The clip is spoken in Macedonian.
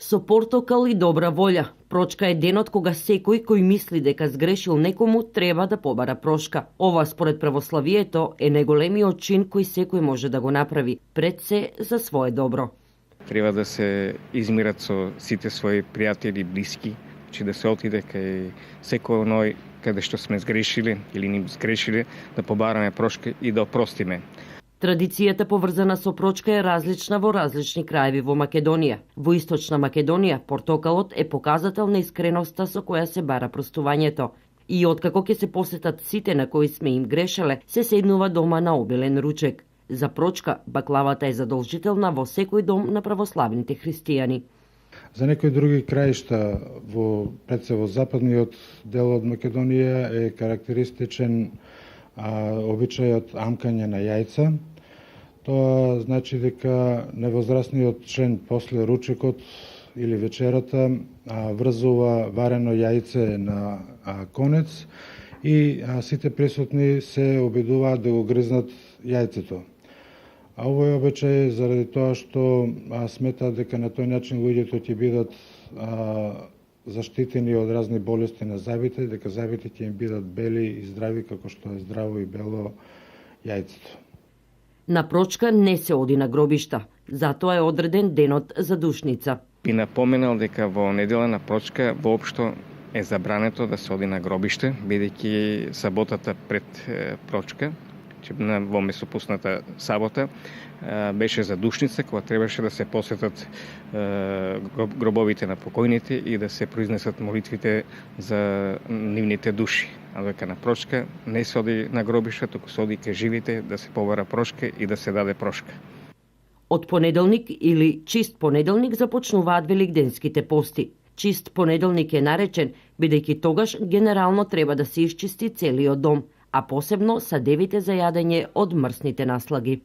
Со портокал и добра волја, прочка е денот кога секој кој мисли дека сгрешил некому треба да побара прошка. Ова според православието е најголемиот чин кој секој може да го направи, пред се за свое добро. Треба да се измират со сите своји пријатели и блиски, че да се отиде кај секој оној каде што сме сгрешили или ним сгрешили, да побараме прошка и да опростиме. Традицијата поврзана со прочка е различна во различни краеви во Македонија. Во Источна Македонија портокалот е показател на искреноста со која се бара простувањето. И откако ќе се посетат сите на кои сме им грешеле, се седнува дома на обилен ручек. За прочка, баклавата е задолжителна во секој дом на православните христијани. За некои други краишта пред се во западниот дел од Македонија е карактеристичен обичајот амкање на јајца. Тоа значи дека невозрастниот член после ручекот или вечерата врзува варено јајце на конец и сите присутни се обидуваат да го гризнат јајцето. Овој обичај заради тоа што сметаат дека на тој начин луѓето ќе бидат заштитени од разни болести на зъбите, дека зъбите ќе им бидат бели и здрави како што е здраво и бело јајцето. На прочка не се оди на гробишта, затоа е одреден денот за душница. Би напоменал дека во недела на прочка воопшто е забрането да се оди на гробиште, бидејќи саботата пред прочка, во месопусната сабота, беше за душница, кога требаше да се посетат гробовите на покојните и да се произнесат молитвите за нивните души. А дека на прочка не се оди на гробиште, туку се оди кај живите да се побара прошка и да се даде прошка. Од понеделник или чист понеделник започнуваат великденските пости. Чист понеделник е наречен, бидејќи тогаш генерално треба да се исчисти целиот дом, а посебно садевите за јадење од мрсните наслаги.